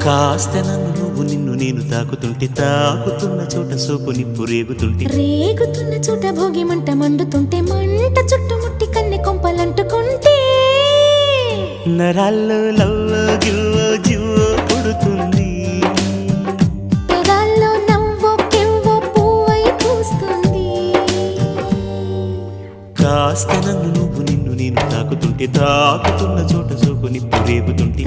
కాస్త నన్ను నువ్వు నిన్ను నేను తాకుతుంటే తాకుతున్న చోట సోపు నిప్పు రేగుతుంటే రేగుతున్న చోట భోగి మంట మండుతుంటే మంట చుట్టుముట్టి కన్నె కొంపలంటుకుంటే నరాల్లో లవ్వో గివ్వో జివ్వో పుడుతుంది పెదాల్లో నవ్వో కెవ్వో పువ్వై పూస్తుంది కాస్త నన్ను నువ్వు నిన్ను నేను తాకుతుంటే తాకుతున్న చోట సోపు నిప్పు రేగుతుంటే